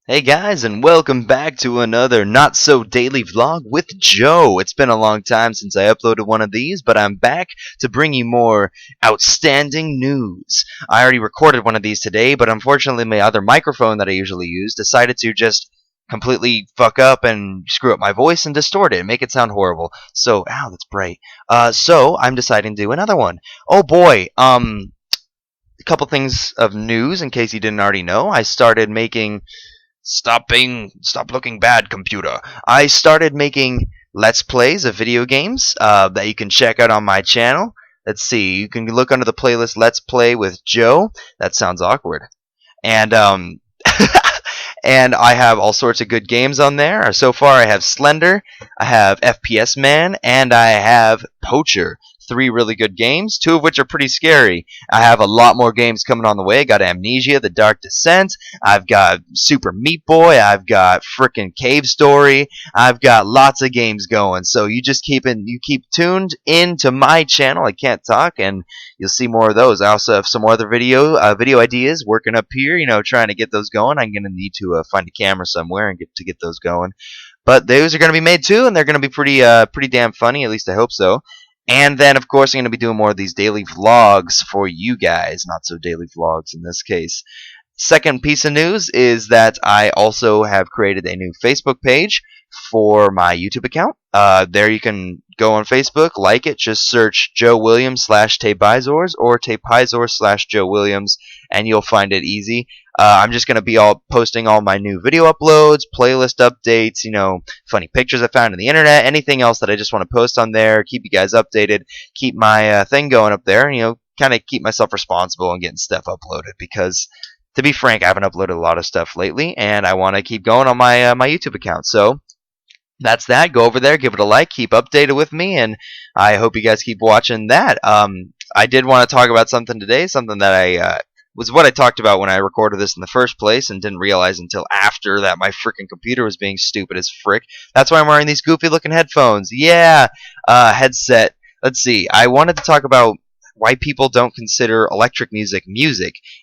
Hey guys, and welcome back to another not so daily vlog with Joe. It's been a long time since I uploaded one of these, but I'm back to bring you more outstanding news. I already recorded one of these today, but unfortunately my other microphone that I usually use decided to just completely fuck up and screw up my voice and distort it and make it sound horrible. So, ow, that's bright. So I'm deciding to do another one. Oh boy, a couple things of news in case you didn't already know. I started making stop looking bad, computer. I started making let's plays of video games that you can check out on my channel. Let's see, you can look under the playlist Let's Play with Joe. That sounds awkward. And and I have all sorts of good games on there. So far, I have Slender, I have FPS Man, and I have Poacher. Three really good games, two of which are pretty scary. I have a lot more games coming on the way. I got Amnesia, The Dark Descent. I've got Super Meat Boy. I've got frickin' Cave Story. I've got lots of games going. So you just keep tuned into my channel. I can't talk, and you'll see more of those. I also have some more other video ideas working up here. Trying to get those going. I'm gonna need to find a camera somewhere and get those going. But those are gonna be made too, and they're gonna be pretty damn funny. At least I hope so. And then, of course, I'm going to be doing more of these daily vlogs for you guys. Not so daily vlogs in this case. Second piece of news is that I also have created a new Facebook page for my YouTube account. There you can go on Facebook, like it, just search Joe Williams /Tapizors or Tapizor /Joe Williams, and you'll find it easy. I'm just going to be posting all my new video uploads, playlist updates, funny pictures I found on the internet, anything else that I just want to post on there, keep you guys updated, keep my thing going up there, and, kind of keep myself responsible and getting stuff uploaded because to be frank, I haven't uploaded a lot of stuff lately, and I want to keep going on my YouTube account. So that's that. Go over there, give it a like, keep updated with me, and I hope you guys keep watching that. I did want to talk about something today, something that I was what I talked about when I recorded this in the first place, and didn't realize until after that my freaking computer was being stupid as frick. That's why I'm wearing these goofy looking headphones. Yeah, headset. Let's see. I wanted to talk about why people don't consider electric music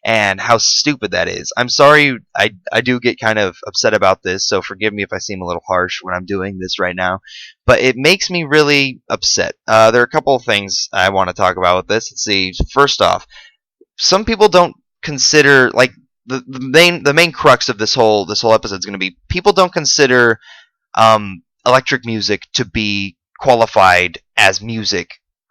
and how stupid that is. I'm sorry, I do get kind of upset about this, so forgive me if I seem a little harsh when I'm doing this right now, but it makes me really upset. There are a couple of things I want to talk about with this. Let's see. First off, some people don't consider, like, the main crux of this whole episode is going to be people don't consider electric music to be qualified as music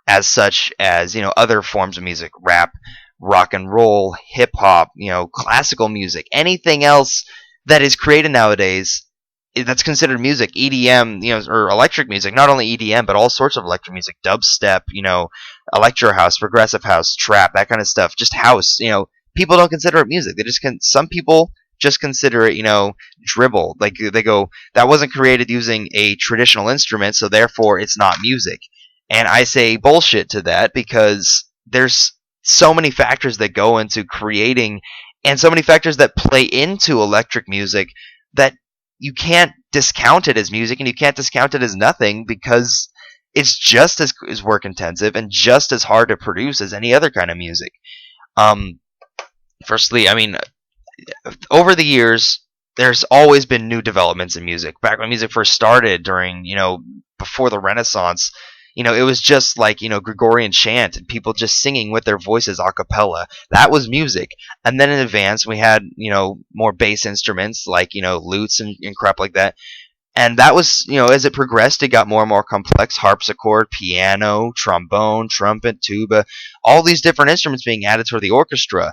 as such as other forms of music, rap, rock and roll, hip hop, classical music, anything else that is created nowadays that's considered music, EDM, or electric music. Not only EDM, but all sorts of electric music, dubstep, electro house, progressive house, trap, that kind of stuff. Just house. People don't consider it music. Some people just consider it, dribble. Like they go, that wasn't created using a traditional instrument, so therefore it's not music. And I say bullshit to that because there's so many factors that go into creating and so many factors that play into electric music that you can't discount it as music and you can't discount it as nothing because it's just as work intensive and just as hard to produce as any other kind of music. Firstly, I mean, over the years, there's always been new developments in music. Back when music first started during, before the Renaissance, it was just like, Gregorian chant and people just singing with their voices a cappella. That was music. And then in advance, we had, more bass instruments like, lutes and crap like that. And that was, as it progressed, it got more and more complex. Harpsichord, piano, trombone, trumpet, tuba, all these different instruments being added to the orchestra,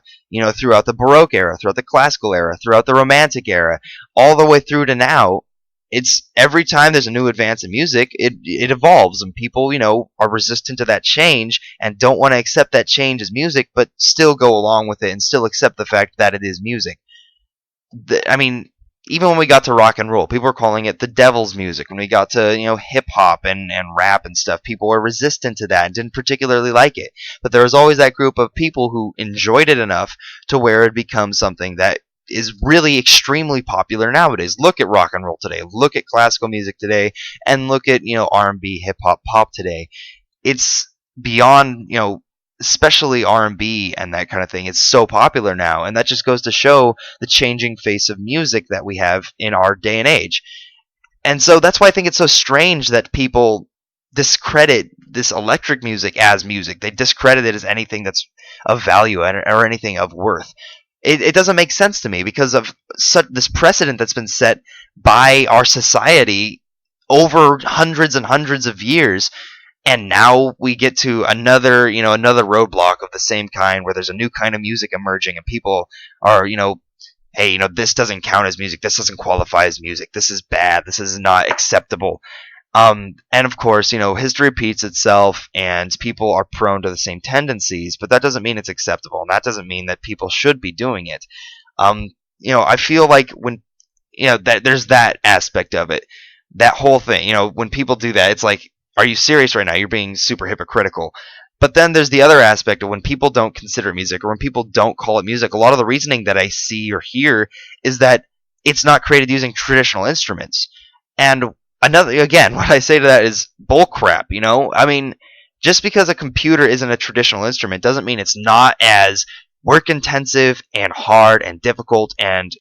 throughout the Baroque era, throughout the Classical era, throughout the Romantic era, all the way through to now. It's every time there's a new advance in music, it evolves, and people, are resistant to that change and don't want to accept that change as music, but still go along with it and still accept the fact that it is music. I mean, even when we got to rock and roll, people were calling it the devil's music. When we got to, hip hop and rap and stuff, people were resistant to that and didn't particularly like it. But there was always that group of people who enjoyed it enough to where it becomes something that is really extremely popular nowadays. Look at rock and roll today. Look at classical music today, and look at R&B, hip hop, pop today. It's beyond especially R&B and that kind of thing. It's so popular now, and that just goes to show the changing face of music that we have in our day and age. And so that's why I think it's so strange that people discredit this electric music as music. They discredit it as anything that's of value or anything of worth. It doesn't make sense to me because of this precedent that's been set by our society over hundreds and hundreds of years, and now we get to another roadblock of the same kind where there's a new kind of music emerging and people are, hey, this doesn't count as music, this doesn't qualify as music, this is bad, this is not acceptable. And of course, history repeats itself and people are prone to the same tendencies, but that doesn't mean it's acceptable, and that doesn't mean that people should be doing it. I feel like when, that there's that aspect of it, that whole thing, when people do that, it's like, are you serious right now? You're being super hypocritical. But then there's the other aspect of when people don't consider it music or when people don't call it music. A lot of the reasoning that I see or hear is that it's not created using traditional instruments. And again, what I say to that is bullcrap. I mean, just because a computer isn't a traditional instrument doesn't mean it's not as work intensive and hard and difficult, and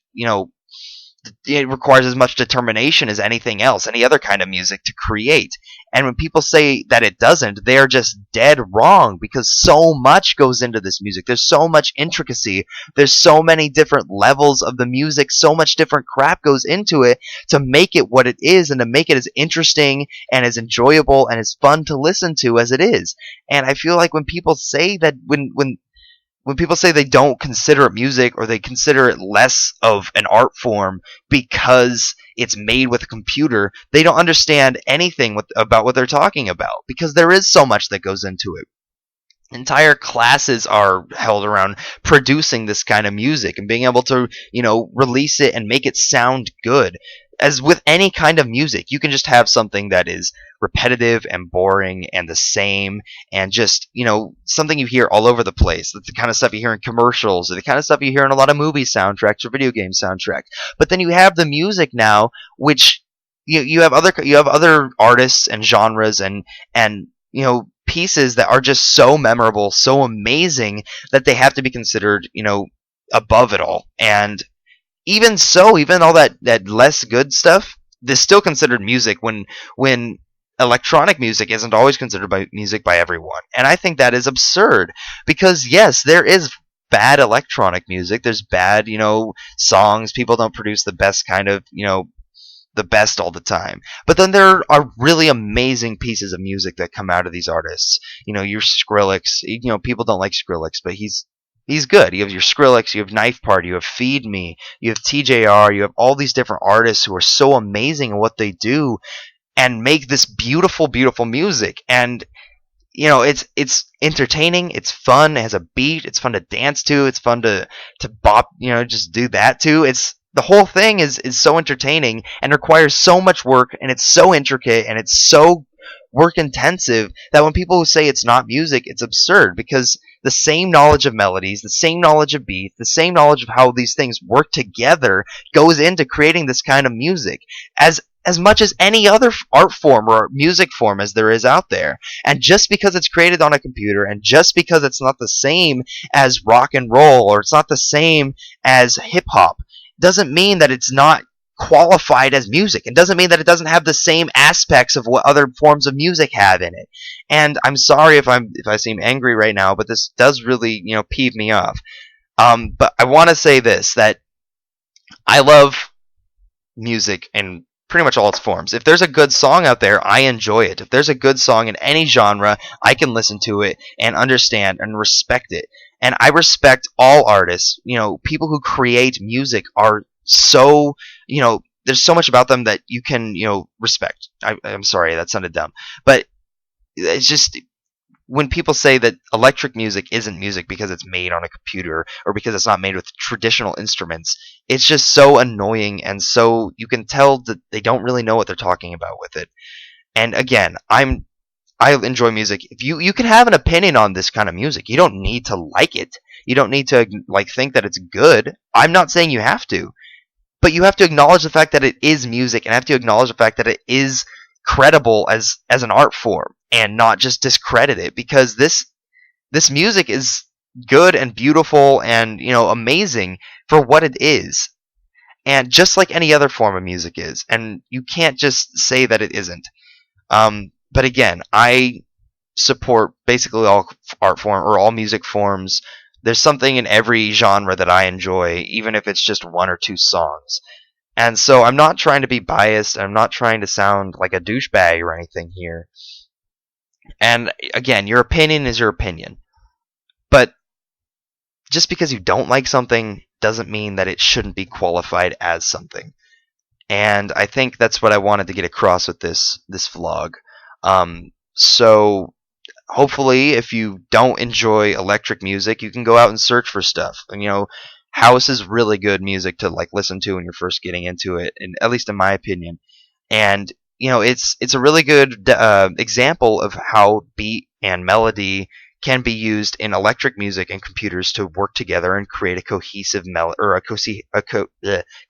it requires as much determination as anything else, any other kind of music to create. And when people say that it doesn't, they're just dead wrong, because so much goes into this music. There's so much intricacy. There's so many different levels of the music. So much different crap goes into it to make it what it is and to make it as interesting and as enjoyable and as fun to listen to as it is. And I feel like when people say that, when people say they don't consider it music or they consider it less of an art form because it's made with a computer, they don't understand anything about what they're talking about, because there is so much that goes into it. Entire classes are held around producing this kind of music and being able to, release it and make it sound good. As with any kind of music, you can just have something that is repetitive and boring and the same, and just, something you hear all over the place. That's the kind of stuff you hear in commercials, or the kind of stuff you hear in a lot of movie soundtracks or video game soundtracks. But then you have the music now, which you have other artists and genres and pieces that are just so memorable, so amazing, that they have to be considered, above it all. And even so, even all that less good stuff, is still considered music when electronic music isn't always considered music by everyone. And I think that is absurd, because yes, there is bad electronic music. There's bad, songs. People don't produce the best kind of, the best all the time. But then there are really amazing pieces of music that come out of these artists. Your Skrillex, people don't like Skrillex, but he's good. You have your Skrillex, you have Knife Party, you have Feed Me, you have TJR, you have all these different artists who are so amazing in what they do and make this beautiful, beautiful music. And it's entertaining, it's fun, it has a beat, it's fun to dance to, it's fun to bop, just do that too. The whole thing is so entertaining and requires so much work, and it's so intricate and it's so work intensive that when people say it's not music, it's absurd, because the same knowledge of melodies, the same knowledge of beats, the same knowledge of how these things work together goes into creating this kind of music as much as any other art form or music form as there is out there. And just because it's created on a computer, and just because it's not the same as rock and roll, or it's not the same as hip hop, doesn't mean that it's not qualified as music. It doesn't mean that it doesn't have the same aspects of what other forms of music have in it. And I'm sorry if I seem angry right now, but this does really, peeve me off. But I want to say this, that I love music in pretty much all its forms. If there's a good song out there, I enjoy it. If there's a good song in any genre, I can listen to it and understand and respect it. And I respect all artists. People who create music are so, there's so much about them that you can, respect. I'm sorry, that sounded dumb. But it's just, when people say that electric music isn't music because it's made on a computer or because it's not made with traditional instruments, it's just so annoying, and so you can tell that they don't really know what they're talking about with it. And again, I enjoy music. If you can have an opinion on this kind of music, you don't need to like it. You don't need to think that it's good. I'm not saying you have to, but you have to acknowledge the fact that it is music, and have to acknowledge the fact that it is credible as an art form, and not just discredit it, because this this music is good and beautiful and amazing for what it is, and just like any other form of music is, and you can't just say that it isn't. But again, I support basically all art form or all music forms. There's something in every genre that I enjoy, even if it's just one or two songs. And so I'm not trying to be biased. I'm not trying to sound like a douchebag or anything here. And again, your opinion is your opinion. But just because you don't like something doesn't mean that it shouldn't be qualified as something. And I think that's what I wanted to get across with this vlog. So hopefully, if you don't enjoy electric music, you can go out and search for stuff. And house is really good music to like listen to when you're first getting into it, and at least in my opinion. And it's a really good example of how beat and melody can be used in electric music and computers to work together and create a cohesive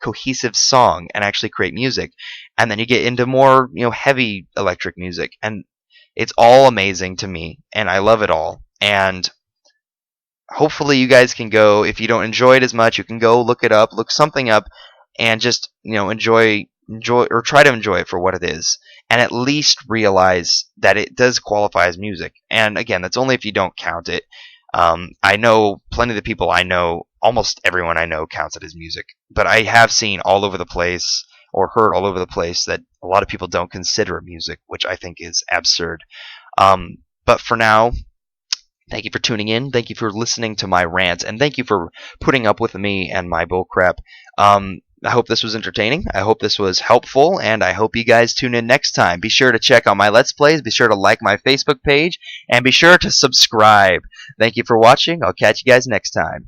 cohesive song and actually create music. And then you get into more heavy electric music, and it's all amazing to me, and I love it all. And hopefully you guys can go, if you don't enjoy it as much, you can go look something up, and just enjoy or try to enjoy it for what it is, and at least realize that it does qualify as music. And again, that's only if you don't count it. I know plenty of the people I know, almost everyone I know counts it as music, but I have seen all over the place or heard all over the place that a lot of people don't consider it music, which I think is absurd. But for now, thank you for tuning in. Thank you for listening to my rant, and thank you for putting up with me and my bullcrap. I hope this was entertaining. I hope this was helpful, and I hope you guys tune in next time. Be sure to check out my Let's Plays. Be sure to like my Facebook page, and be sure to subscribe. Thank you for watching. I'll catch you guys next time.